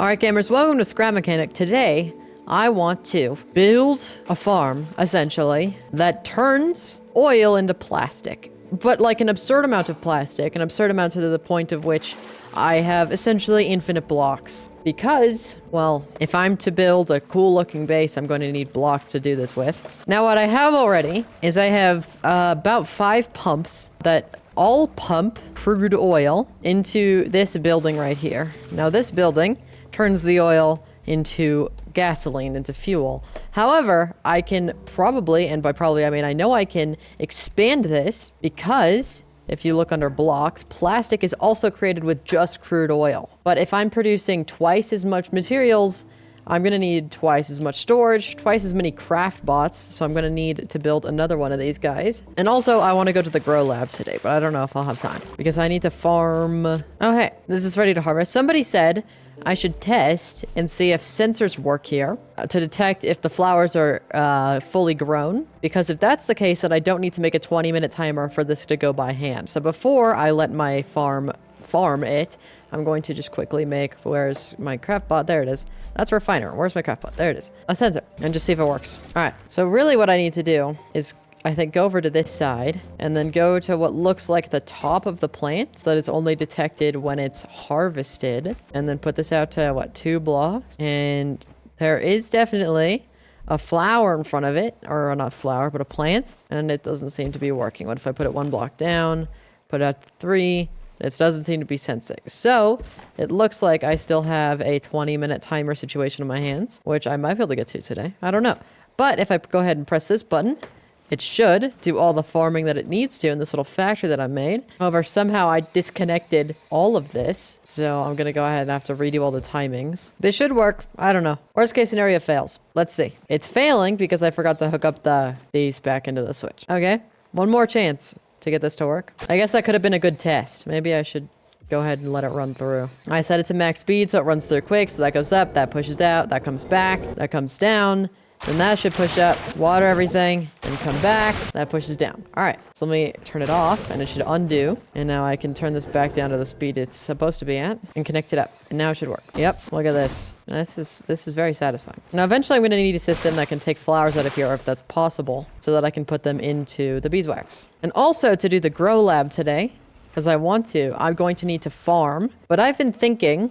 Alright gamers, welcome to Scrap Mechanic. Today, I want to build a farm, essentially, that turns oil into plastic. But like an absurd amount of plastic, an absurd amount to the point of which I have essentially infinite blocks. Because, well, if I'm to build a cool looking base, I'm going to need blocks to do this with. Now what I have already is I have about 5 pumps that all pump crude oil into this building right here. Now this building turns the oil into gasoline, into fuel. However, I can probably, and by probably I mean I know I can expand this because if you look under blocks, plastic is also created with just crude oil. But if I'm producing twice as much materials, I'm gonna need twice as much storage, twice as many craft bots, so I'm gonna need to build another one of these guys. And also, I wanna go to the grow lab today, but I don't know if I'll have time because I need to farm. Oh, hey, this is ready to harvest. Somebody said I should test and see if sensors work here to detect if the flowers are fully grown. Because if that's the case, then I don't need to make a 20-minute timer for this to go by hand. So before I let my farm it, I'm going to just quickly make, where's my craft bot? There it is. That's refiner. Where's my craft bot? There it is. A sensor. And just see if it works. All right. So really what I need to do is I think go over to this side and then go to what looks like the top of the plant so that it's only detected when it's harvested. And then put this out to, what, 2 blocks? And there is definitely a flower in front of it. Or not flower, but a plant. And it doesn't seem to be working. What if I put it 1 block down, put it out to 3? It doesn't seem to be sensing. So it looks like I still have a 20-minute timer situation in my hands, which I might be able to get to today. I don't know. But if I go ahead and press this button, it should do all the farming that it needs to in this little factory that I made. However, somehow I disconnected all of this. So I'm going to go ahead and have to redo all the timings. This should work. I don't know. Worst case scenario fails. Let's see. It's failing because I forgot to hook up these back into the switch. Okay. One more chance to get this to work. I guess that could have been a good test. Maybe I should go ahead and let it run through. I set it to max speed so it runs through quick. So that goes up, that pushes out, that comes back, that comes down. Then that should push up, water everything, and come back. That pushes down. All right, so let me turn it off, and it should undo. And now I can turn this back down to the speed it's supposed to be at, and connect it up. And now it should work. Yep, look at this. This is very satisfying. Now, eventually I'm going to need a system that can take flowers out of here, if that's possible, so that I can put them into the beeswax. And also, to do the grow lab today, because I want to, I'm going to need to farm. But I've been thinking,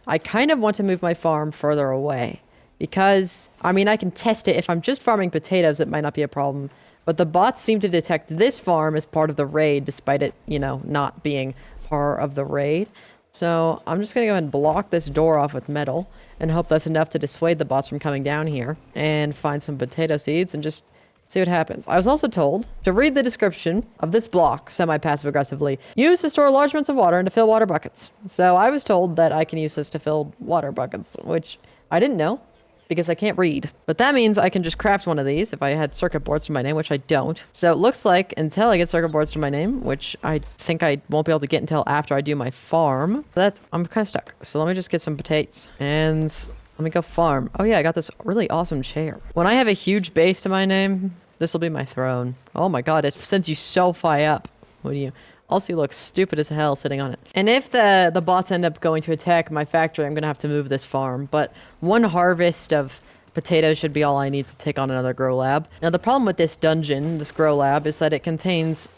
I kind of want to move my farm further away. Because, I mean, I can test it. If I'm just farming potatoes, it might not be a problem. But the bots seem to detect this farm as part of the raid, despite it, you know, not being part of the raid. So I'm just going to go ahead and block this door off with metal and hope that's enough to dissuade the bots from coming down here and find some potato seeds and just see what happens. I was also told to read the description of this block semi-passive aggressively. Use to store large amounts of water and to fill water buckets. So I was told that I can use this to fill water buckets, which I didn't know, because I can't read. But that means I can just craft one of these if I had circuit boards to my name, which I don't. So it looks like until I get circuit boards to my name, which I think I won't be able to get until after I do my farm, I'm kind of stuck. So let me just get some potatoes and let me go farm. Oh yeah, I got this really awesome chair. When I have a huge base to my name, this will be my throne. Oh my god, it sends you so far up. What do you... Also, you look stupid as hell sitting on it. And if the bots end up going to attack my factory, I'm going to have to move this farm. But 1 harvest of potatoes should be all I need to take on another grow lab. Now, the problem with this dungeon, this grow lab, is that it contains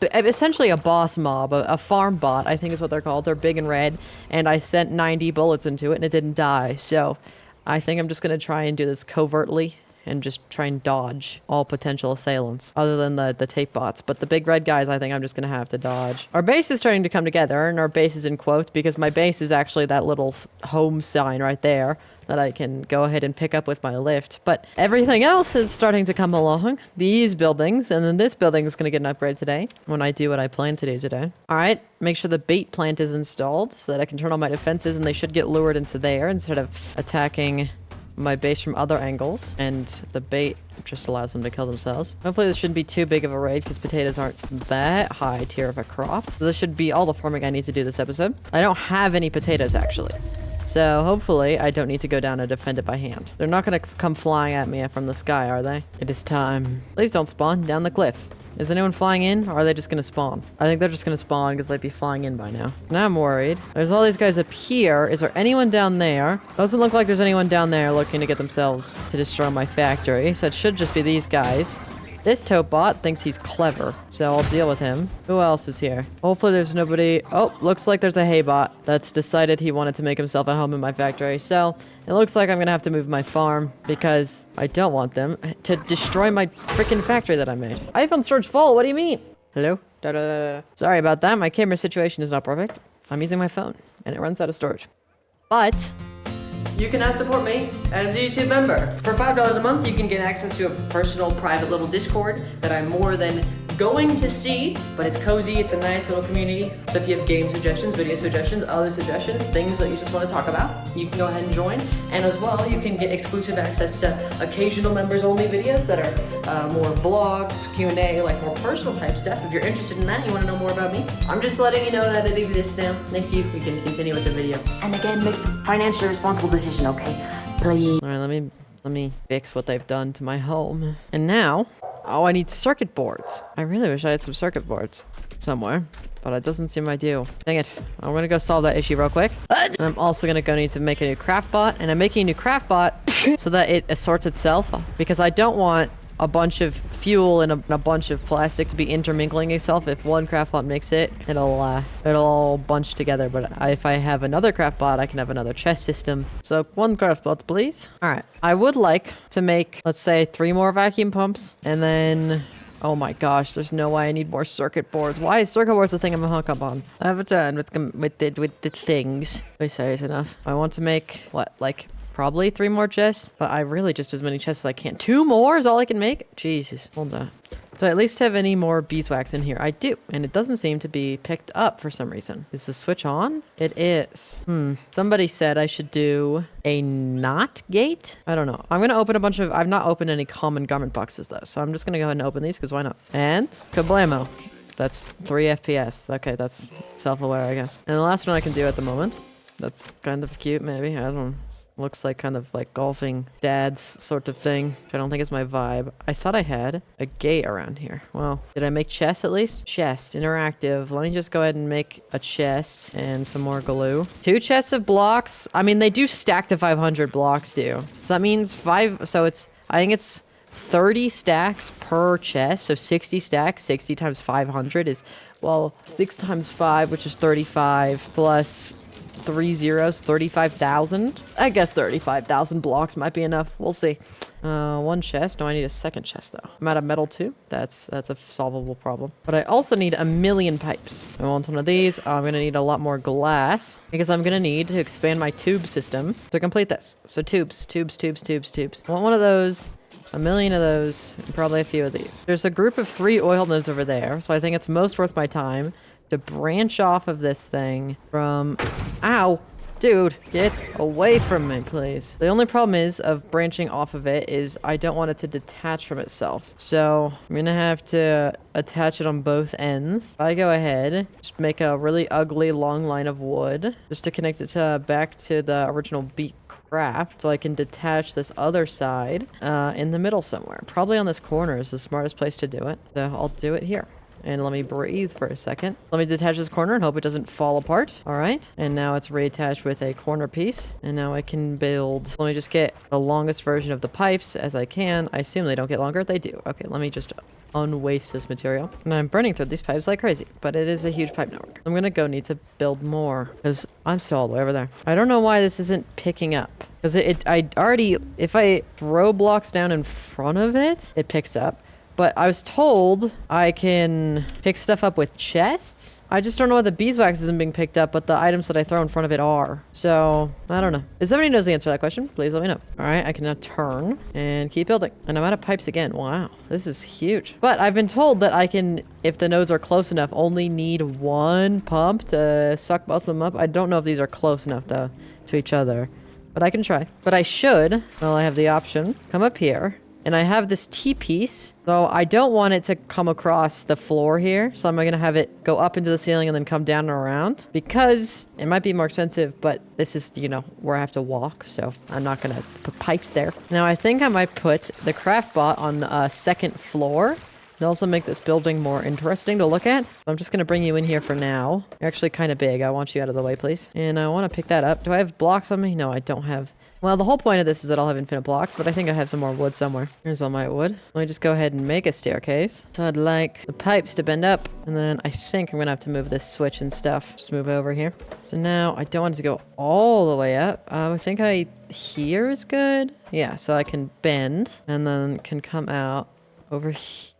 essentially a boss mob, a farm bot, I think is what they're called. They're big and red. And I sent 90 bullets into it, and it didn't die. So I think I'm just going to try and do this covertly and just try and dodge all potential assailants, other than the tape bots. But the big red guys, I think I'm just gonna have to dodge. Our base is starting to come together, and our base is in quotes, because my base is actually that little home sign right there that I can go ahead and pick up with my lift. But everything else is starting to come along. These buildings, and then this building is gonna get an upgrade today, when I do what I plan to do today. All right, make sure the bait plant is installed, so that I can turn on my defenses, and they should get lured into there, instead of attacking my base from other angles, and the bait just allows them to kill themselves. Hopefully this shouldn't be too big of a raid because potatoes aren't that high tier of a crop. So this should be all the farming I need to do this episode. I don't have any potatoes actually. So hopefully I don't need to go down and defend it by hand. They're not going to come flying at me from the sky, are they? It is time. Please don't spawn down the cliff. Is anyone flying in, or are they just gonna spawn? I think they're just gonna spawn because they'd be flying in by now. Now I'm worried. There's all these guys up here. Is there anyone down there? Doesn't look like there's anyone down there looking to get themselves to destroy my factory, so it should just be these guys. This tote bot thinks he's clever, so I'll deal with him. Who else is here? Hopefully there's nobody. Oh, looks like there's a hay bot that's decided he wanted to make himself at home in my factory. So it looks like I'm gonna have to move my farm because I don't want them to destroy my freaking factory that I made. iPhone storage full. What do you mean? Hello? Da-da-da-da. Sorry about that. My camera situation is not perfect. I'm using my phone and it runs out of storage. But you can now support me as a YouTube member. For $5 a month, you can get access to a personal, private little Discord that I'm more than going to see, but it's cozy, it's a nice little community. So if you have game suggestions, video suggestions, other suggestions, things that you just want to talk about, you can go ahead and join. And as well, you can get exclusive access to occasional members-only videos that are more vlogs, Q&A, like more personal type stuff. If you're interested in that, you want to know more about me, I'm just letting you know that it exists now. Thank you. We can continue with the video. And again, make the financially responsible decision, okay? Please. All right, let me fix what they've done to my home. And now, oh, I need circuit boards. I really wish I had some circuit boards somewhere, but it doesn't seem ideal. Dang it. I'm gonna go solve that issue real quick. And I'm also gonna go need to make a new craft bot, and I'm making a new craft bot so that it assorts itself, because I don't want a bunch of fuel and a bunch of plastic to be intermingling itself. If one craft bot makes it, it'll all bunch together. But if I have another craft bot, I can have another chest system. So one craft bot, please. All right. I would like to make, let's say, 3 more vacuum pumps, and then, oh my gosh, there's no way I need more circuit boards. Why is circuit boards the thing I'm a hunk up on? I have a turn with the things. I say is enough. I want to make what, like, probably 3 more chests, but I really just as many chests as I can. 2 more is all I can make? Jesus, hold on. Do I at least have any more beeswax in here? I do, and it doesn't seem to be picked up for some reason. Is the switch on? It is. Somebody said I should do a knot gate? I don't know. I'm gonna open a bunch of, I've not opened any common garment boxes though, so I'm just gonna go ahead and open these because why not? And kablamo. That's 3 FPS. Okay, that's self-aware, I guess. And the last one I can do at the moment. That's kind of cute, maybe. I don't know. Looks like kind of like golfing dads sort of thing. I don't think it's my vibe. I thought I had a gate around here. Well, did I make chests at least? Chest, interactive. Let me just go ahead and make a chest and some more glue. 2 chests of blocks. I mean, they do stack to 500 blocks, do. So that means 5. So it's, I think it's 30 stacks per chest. So 60 stacks, 60 times 500 is, well, 6 times 5, which is 35 plus 3 zeros, 35,000. I guess 35,000 blocks might be enough. We'll see. 1 chest. No, I need a second chest though. I'm out of metal too. That's a solvable problem. But I also need 1,000,000 pipes. I want one of these. I'm gonna need a lot more glass because I'm gonna need to expand my tube system to complete this. So tubes. I want one of those. 1,000,000 of those, and probably a few of these. There's a group of 3 oil nodes over there, so I think it's most worth my time to branch off of this thing from... Ow! Dude, get away from me, please. The only problem is of branching off of it is I don't want it to detach from itself. So I'm gonna have to attach it on both ends. If I go ahead, just make a really ugly long line of wood just to connect it to back to the original beak craft so I can detach this other side in the middle somewhere. Probably on this corner is the smartest place to do it. So I'll do it here. And let me breathe for a second. Let me detach this corner and hope it doesn't fall apart. All right. And now it's reattached with a corner piece. And now I can build. Let me just get the longest version of the pipes as I can. I assume they don't get longer. They do. Okay, let me just unwaste this material. And I'm burning through these pipes like crazy, but it is a huge pipe network. I'm gonna go need to build more because I'm still all the way over there. I don't know why this isn't picking up. Because I already, if I throw blocks down in front of it, it picks up. But I was told I can pick stuff up with chests. I just don't know why the beeswax isn't being picked up, but the items that I throw in front of it are. So, I don't know. If somebody knows the answer to that question, please let me know. All right, I can now turn and keep building. And I'm out of pipes again. Wow, this is huge. But I've been told that I can, if the nodes are close enough, only need 1 pump to suck both of them up. I don't know if these are close enough, though, to each other. But I can try. But I should, well, I have the option, come up here. And I have this T-piece, so I don't want it to come across the floor here. So I'm gonna have it go up into the ceiling and then come down and around because it might be more expensive, but this is, you know, where I have to walk. So I'm not gonna put pipes there. Now I think I might put the craft bot on a 2nd floor to also make this building more interesting to look at. I'm just going to bring you in here for now. You're actually kind of big. I want you out of the way, please. And I want to pick that up. Do I have blocks on me? No, I don't have. Well, the whole point of this is that I'll have infinite blocks, but I think I have some more wood somewhere. Here's all my wood. Let me just go ahead and make a staircase. So I'd like the pipes to bend up, and then I think I'm gonna have to move this switch and stuff. Just move over here. So now I don't want it to go all the way up. I think here is good. Yeah, so I can bend, and then can come out over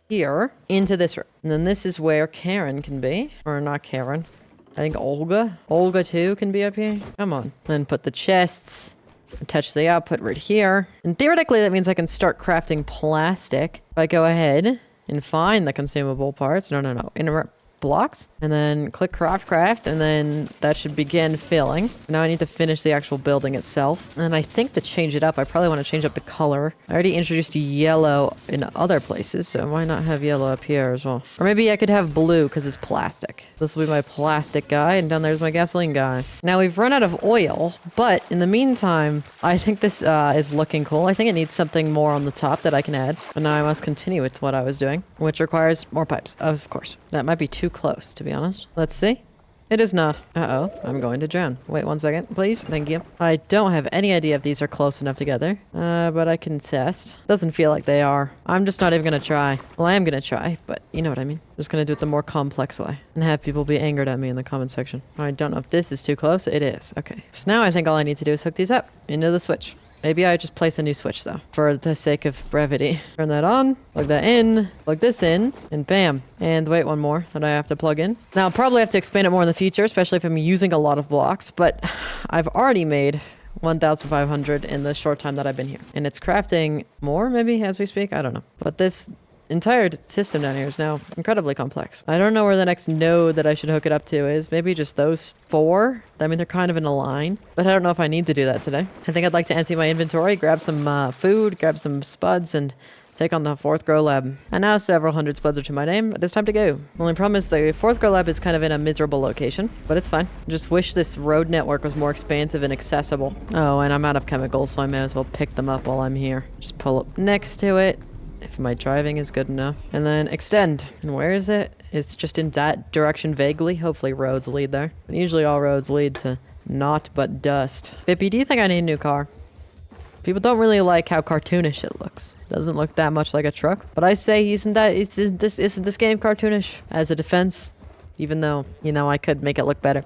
here into this room. And then this is where Karen can be, or not Karen. I think Olga. Olga too can be up here. Come on. Then put the chests. Attach the output right here. And theoretically, that means I can start crafting plastic. If I go ahead and find the consumable parts. No. Interrupt blocks. And then click craft. And then that should begin filling. Now I need to finish the actual building itself. And I think to change it up, I probably want to change up the color. I already introduced yellow in other places, so why not have yellow up here as well? Or maybe I could have blue because it's plastic. This will be my plastic guy, and down there's my gasoline guy. Now we've run out of oil, but in the meantime, I think this is looking cool. I think it needs something more on the top that I can add. But now I must continue with what I was doing, which requires more pipes, of course. That might be too close, to be honest. Let's see. It is not. Uh-oh. I'm going to drown. Wait 1 second, please. Thank you. I don't have any idea if these are close enough together, but I can test. Doesn't feel like they are. I'm just not even going to try. Well, I am going to try, but you know what I mean. Just going to do it the more complex way and have people be angered at me in the comment section. I don't know if this is too close. It is. Okay. So now I think all I need to do is hook these up into the switch. Maybe I just place a new switch, though, for the sake of brevity. Turn that on, plug that in, plug this in, and bam. And wait, one more that I have to plug in. Now, I'll probably have to expand it more in the future, especially if I'm using a lot of blocks, but I've already made 1,500 in the short time that I've been here. And it's crafting more, maybe, as we speak? I don't know. But this entire system down here is now incredibly complex. I don't know where the next node that I should hook it up to is. Maybe just those 4. I mean, they're kind of in a line, but I don't know if I need to do that today. I think I'd like to empty my inventory, grab some food, grab some spuds, and take on the 4th grow lab. And now several hundred spuds are to my name, but it's time to go. Only problem is the 4th grow lab is kind of in a miserable location, but it's fine. Just wish this road network was more expansive and accessible. Oh, and I'm out of chemicals, so I may as well pick them up while I'm here. Just pull up next to it. If my driving is good enough. And then extend. And where is it? It's just in that direction vaguely. Hopefully roads lead there. But usually all roads lead to naught but dust. Bippy, do you think I need a new car? People don't really like how cartoonish it looks. It doesn't look that much like a truck. But I say isn't this game cartoonish? As a defense. Even though, you know, I could make it look better.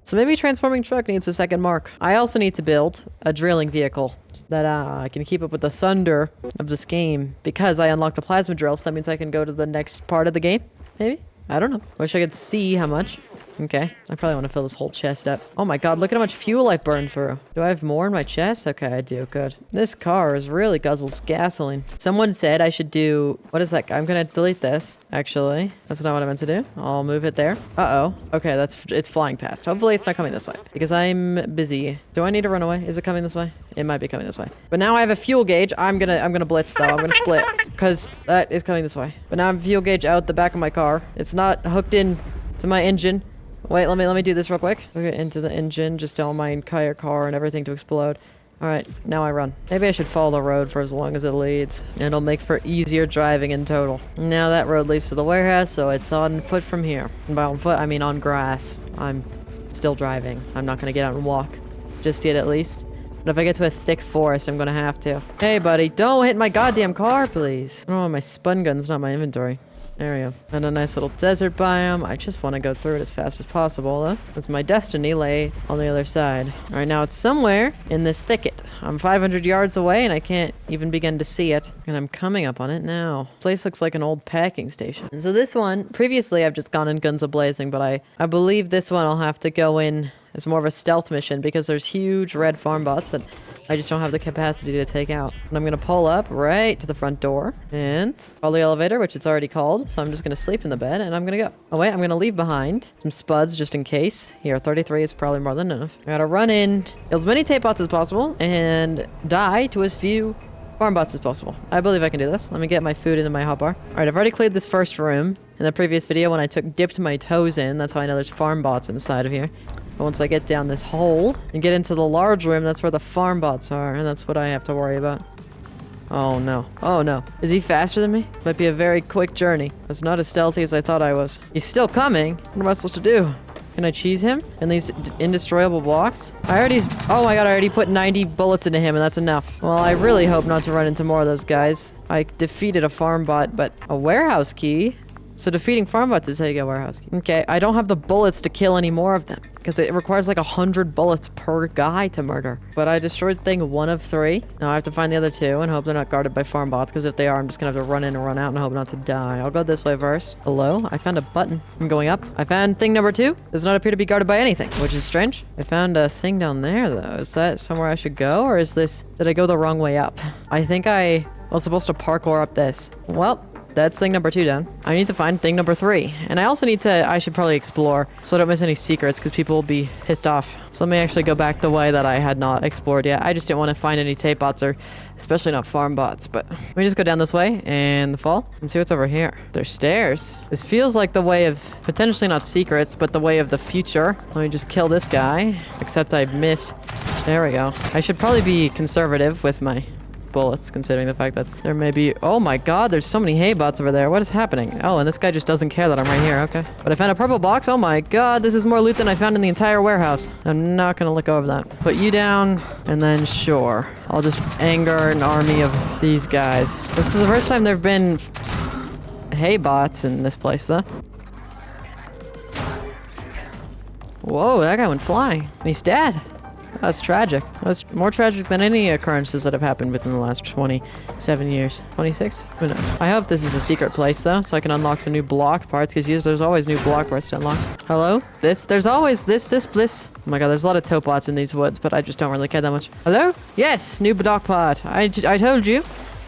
So maybe transforming truck needs a second mark. I also need to build a drilling vehicle that I can keep up with the thunder of this game because I unlocked the plasma drill, so that means I can go to the next part of the game, maybe? I don't know. Wish I could see how much. Okay, I probably want to fill this whole chest up. Oh my god, look at how much fuel I've burned through. Do I have more in my chest? Okay, I do. Good. This car is really guzzles gasoline. Someone said I should do... What is that? I'm gonna delete this, actually. That's not what I meant to do. I'll move it there. Uh-oh. Okay, it's flying past. Hopefully it's not coming this way because I'm busy. Do I need to run away? Is it coming this way? It might be coming this way. But now I have a fuel gauge. I'm gonna blitz though. I'm gonna split because that is coming this way. But now I have a fuel gauge out the back of my car. It's not hooked in to my engine. Wait, let me do this real quick. Hook it into the engine, just tell my entire car and everything to explode. Alright, now I run. Maybe I should follow the road for as long as it leads. It'll make for easier driving in total. Now that road leads to the warehouse, so it's on foot from here. And by on foot, I mean on grass. I'm still driving. I'm not gonna get out and walk. Just yet, at least. But if I get to a thick forest, I'm gonna have to. Hey, buddy, don't hit my goddamn car, please. I don't want my spun guns, not my inventory. There we go. And a nice little desert biome. I just want to go through it as fast as possible, though. That's my destiny lay on the other side. All right, now it's somewhere in this thicket. I'm 500 yards away, and I can't even begin to see it. And I'm coming up on it now. Place looks like an old packing station. And so this one, previously I've just gone in guns a-blazing, but I believe this one I'll have to go in as more of a stealth mission because there's huge red farm bots that I just don't have the capacity to take out. And I'm gonna pull up right to the front door and call the elevator, which it's already called. So I'm just gonna sleep in the bed and I'm gonna go. Oh wait, I'm gonna leave behind some spuds just in case. Here, 33 is probably more than enough. I gotta run in, kill as many tape bots as possible, and die to as few farm bots as possible. I believe I can do this. Let me get my food into my hotbar. All right, I've already cleared this first room. In the previous video when I dipped my toes in, that's how I know there's farm bots inside of here. But once I get down this hole and get into the large room, that's where the farm bots are, and that's what I have to worry about. Oh no. Oh no. Is he faster than me? Might be a very quick journey. It's not as stealthy as I thought I was. He's still coming. What am I supposed to do? Can I cheese him? And these indestroyable blocks? Oh my god, I already put 90 bullets into him and that's enough. Well, I really hope not to run into more of those guys. I defeated a farm bot, but a warehouse key? So defeating farm bots is how you get a warehouse key. Okay, I don't have the bullets to kill any more of them because it requires like 100 bullets per guy to murder. But I destroyed thing 1 of 3. Now I have to find the other 2 and hope they're not guarded by farm bots because if they are, I'm just gonna have to run in and run out and hope not to die. I'll go this way first. Hello? I found a button. I'm going up. I found thing number 2. Does not appear to be guarded by anything, which is strange. I found a thing down there though. Is that somewhere I should go or is this... Did I go the wrong way up? I think I was supposed to parkour up this. Well... That's thing number 2 done. I need to find thing number 3. And I also need to, I should probably explore so I don't miss any secrets because people will be pissed off. So let me actually go back the way that I had not explored yet. I just didn't want to find any tape bots or especially not farm bots. But let me just go down this way and the fall and see what's over here. There's stairs. This feels like the way of potentially not secrets, but the way of the future. Let me just kill this guy, except I missed. There we go. I should probably be conservative with my bullets, considering the fact that there may be... Oh my god, there's so many hay bots over there. What is happening? Oh, and this guy just doesn't care that I'm right here. Okay. But I found a purple box. Oh my god, this is more loot than I found in the entire warehouse. I'm not gonna look over that. Put you down, and then sure. I'll just anger an army of these guys. This is the first time there have been hay bots in this place, though. Whoa, that guy went flying. He's dead. That's tragic. That's more tragic than any occurrences that have happened within the last 27 years. 26? Who knows? I hope this is a secret place, though, so I can unlock some new block parts, because there's always new block parts to unlock. Hello? There's always this. Oh my god, there's a lot of tote bots in these woods, but I just don't really care that much. Hello? Yes, new block part. I told you.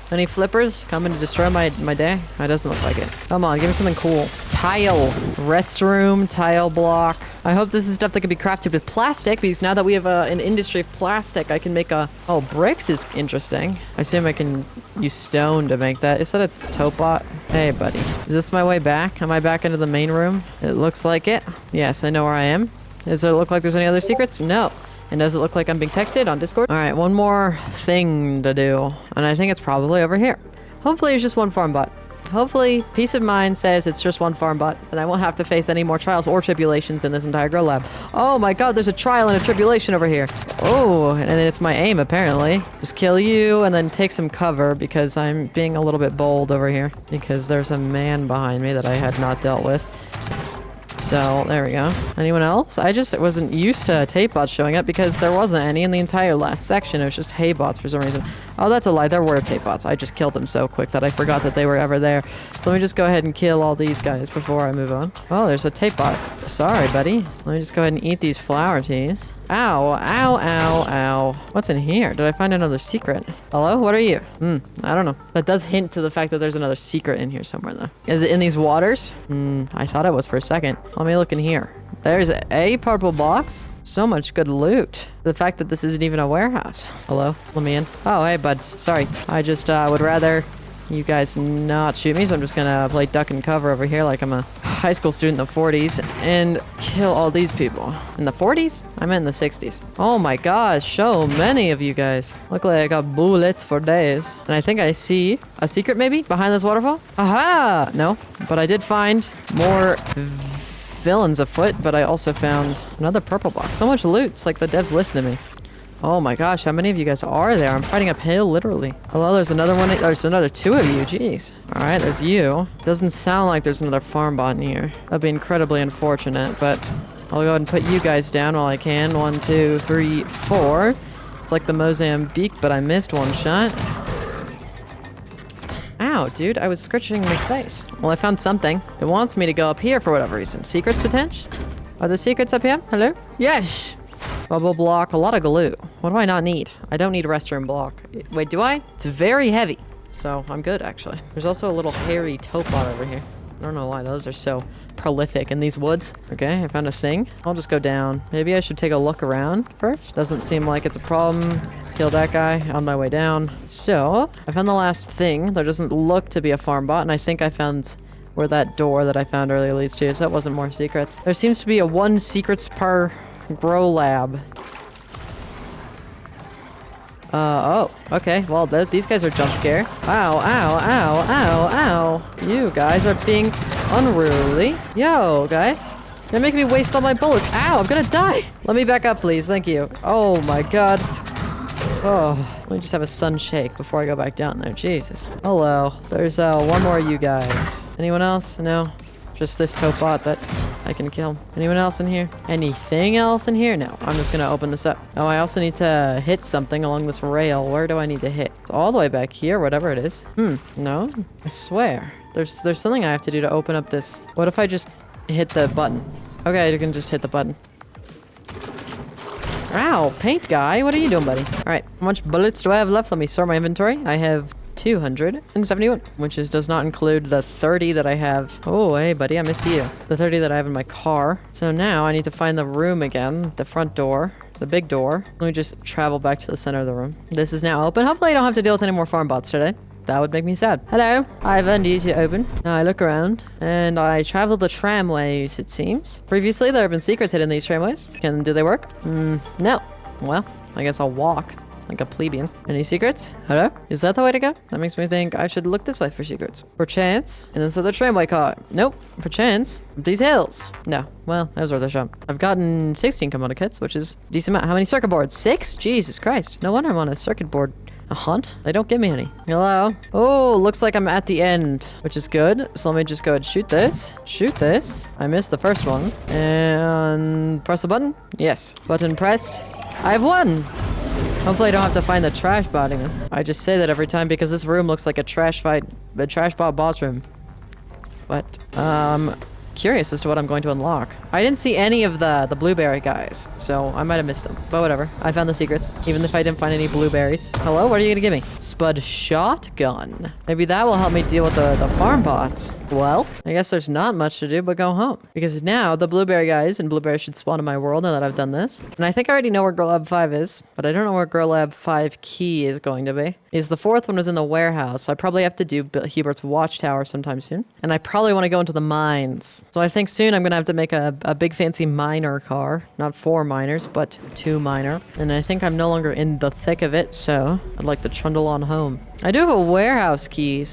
Any flippers coming to destroy my day? It doesn't look like it. Come on, give me something cool. Tile. Restroom, tile block. I hope this is stuff that can be crafted with plastic, because now that we have an industry of plastic, I can make a... Oh, bricks is interesting. I assume I can use stone to make that. Is that a tote bot? Hey, buddy. Is this my way back? Am I back into the main room? It looks like it. Yes, I know where I am. Does it look like there's any other secrets? No. And does it look like I'm being texted on Discord? All right, one more thing to do. And I think it's probably over here. Hopefully it's just one farm bot. Hopefully peace of mind says it's just one farm bot and I won't have to face any more trials or tribulations in this entire grow lab. Oh my god, there's a trial and a tribulation over here. Oh, and then it's my aim apparently. Just kill you and then take some cover because I'm being a little bit bold over here. Because there's a man behind me that I had not dealt with. So, there we go. Anyone else? I just wasn't used to tape bots showing up because there wasn't any in the entire last section. It was just hay bots for some reason. Oh, that's a lie. There were tape bots. I just killed them so quick that I forgot that they were ever there. So let me just go ahead and kill all these guys before I move on. Oh, there's a tape bot. Sorry, buddy. Let me just go ahead and eat these flower teas. Ow, ow, ow, ow. What's in here? Did I find another secret? Hello? What are you? I don't know. That does hint to the fact that there's another secret in here somewhere, though. Is it in these waters? I thought it was for a second. Let me look in here. There's a purple box. So much good loot. The fact that this isn't even a warehouse. Hello? Let me in. Oh, hey, buds. Sorry. I just would rather you guys not shoot me, so I'm just gonna play duck and cover over here like I'm a high school student in the 40s and kill all these people. In the 40s? I meant in the 60s. Oh my gosh, so many of you guys. Look like I got bullets for days. And I think I see a secret maybe behind this waterfall? Aha! No, but I did find more villains afoot, but I also found another purple box. So much loot. It's like the devs listen to me. Oh my gosh, how many of you guys are there? I'm fighting uphill, literally. Hello, there's another one. There's another 2 of you. Jeez. All right, there's you. Doesn't sound like there's another farm bot in here. That'd be incredibly unfortunate, but I'll go ahead and put you guys down while I can. 1, 2, 3, 4. It's like the Mozambique, but I missed one shot. Ow, dude, I was scratching my face. Well, I found something. It wants me to go up here for whatever reason. Secrets, potential? Are there secrets up here? Hello? Yes! Bubble block, a lot of glue. What do I not need? I don't need a restroom block. Wait, do I? It's very heavy. So, I'm good, actually. There's also a little hairy tote bot over here. I don't know why those are so prolific in these woods. Okay, I found a thing. I'll just go down. Maybe I should take a look around first. Doesn't seem like it's a problem. Kill that guy on my way down. So, I found the last thing. There doesn't look to be a farm bot, and I think I found where that door that I found earlier leads to, so that wasn't more secrets. There seems to be a 1 secrets per grow lab. Oh, okay. Well, these guys are jump scare. Ow, ow, ow, ow, ow. You guys are being unruly. Yo, guys. You're making me waste all my bullets. Ow, I'm gonna die. Let me back up, please. Thank you. Oh, my God. Oh, let me just have a sun shake before I go back down there. Jesus. Hello. There's one more of you guys. Anyone else? No? Just this topbot that I can kill. Anyone else in here? Anything else in here? No. I'm just gonna open this up. Oh, I also need to hit something along this rail. Where do I need to hit? It's all the way back here, whatever it is. No? I swear. There's something I have to do to open up this. What if I just hit the button? Okay, you can just hit the button. Ow, paint guy. What are you doing, buddy? All right. How much bullets do I have left? Let me sort my inventory. I have 271, which does not include the 30 that I have. Oh, hey, buddy, I missed you. The 30 that I have in my car. So now I need to find the room again, the front door, the big door. Let me just travel back to the center of the room. This is now open. Hopefully I don't have to deal with any more farm bots today. That would make me sad. Hello, I have you to open. Now I look around, and I travel the tramways, it seems. Previously, there have been secrets hidden in these tramways. Do they work? No. Well, I guess I'll walk. Like a plebeian. Any secrets? Hello? Is that the way to go? That makes me think I should look this way for secrets. Perchance, in this other tramway car. Nope. Perchance, these hills. No. Well, that was worth a shot. I've gotten 16 component kits, which is a decent amount. How many circuit boards? 6? Jesus Christ. No wonder I'm on a circuit board. A hunt? They don't give me any. Hello? Oh, looks like I'm at the end, which is good. So let me just go ahead and shoot this. Shoot this. I missed the first one. And press the button. Yes. Button pressed. I've won. Hopefully I don't have to find the trash bot again. I just say that every time because this room looks like a trash bot boss room. But, curious as to what I'm going to unlock. I didn't see any of the blueberry guys, so I might have missed them. But whatever. I found the secrets, even if I didn't find any blueberries. Hello? What are you gonna give me? Spud shotgun. Maybe that will help me deal with the farm bots. Well, I guess there's not much to do but go home. Because now the blueberry guys and blueberries should spawn in my world now that I've done this. And I think I already know where Girl Lab 5 is, but I don't know where Girl Lab 5 key is going to be. Is the fourth one was in the warehouse, so I probably have to do Hubert's watchtower sometime soon. And I probably want to go into the mines. So I think soon I'm going to have to make a big fancy miner car. Not 4 miners, but 2 miner. And I think I'm no longer in the thick of it, so I'd like to trundle on home. I do have a warehouse key,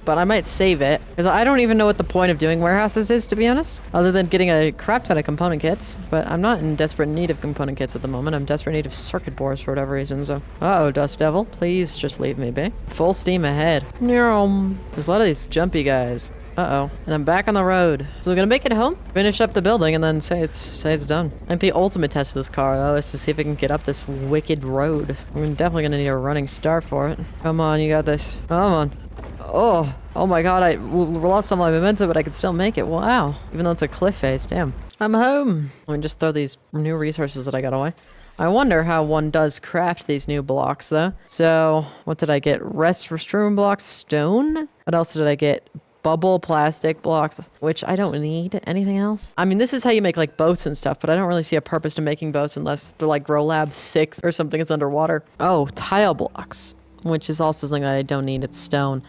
but I might save it. Because I don't even know what the point of doing warehouses is, to be honest. Other than getting a crap ton of component kits. But I'm not in desperate need of component kits at the moment. I'm desperate need of circuit boards for whatever reason, so... Uh-oh, Dust Devil. Please just leave me be. Full steam ahead. There's a lot of these jumpy guys. Uh-oh. And I'm back on the road. So we're gonna make it home, finish up the building, and then say it's done. I think the ultimate test of this car, though, is to see if it can get up this wicked road. We're definitely gonna need a running start for it. Come on, you got this. Come on. Oh my god, I lost all my momentum, but I could still make it. Wow. Even though it's a cliff face, damn. I'm home. Let me just throw these new resources that I got away. I wonder how one does craft these new blocks, though. So, what did I get? Restroom blocks, stone? What else did I get? Bubble plastic blocks, which I don't need. Anything else? I mean, this is how you make like boats and stuff, but I don't really see a purpose to making boats unless they're like Grow Lab 6 or something is underwater. Oh, tile blocks, which is also something that I don't need. It's stone.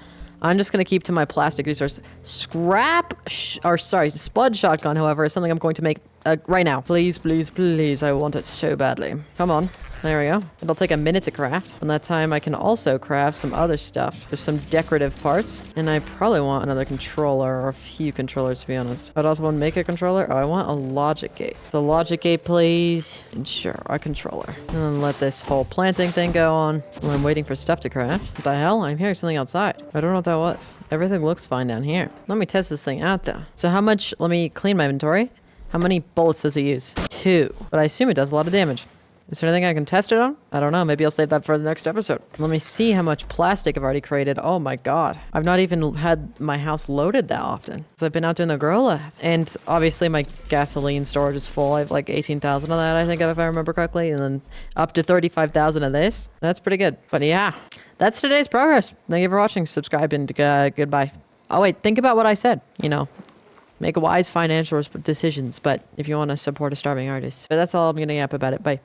I'm just going to keep to my plastic resource. Spud shotgun, however, is something I'm going to make right now. Please, please, please. I want it so badly. Come on. There we go. It'll take a minute to craft. In that time, I can also craft some other stuff. There's some decorative parts. And I probably want another controller, or a few controllers, to be honest. I'd also want to make a controller. Oh, I want a logic gate. The logic gate, please. And sure, a controller. And then let this whole planting thing go on while I'm waiting for stuff to craft. What the hell? I'm hearing something outside. I don't know what that was. Everything looks fine down here. Let me test this thing out, though. So how much... Let me clean my inventory. How many bullets does it use? 2. But I assume it does a lot of damage. Is there anything I can test it on? I don't know. Maybe I'll save that for the next episode. Let me see how much plastic I've already created. Oh my god. I've not even had my house loaded that often. Because I've been out doing the Grow Lab. And obviously my gasoline storage is full. I have like 18,000 of that, I think, if I remember correctly. And then up to 35,000 of this. That's pretty good. But yeah, that's today's progress. Thank you for watching. Subscribe and goodbye. Oh wait, think about what I said. You know, make wise financial decisions. But if you want to support a starving artist. But that's all I'm going to yap about it. Bye.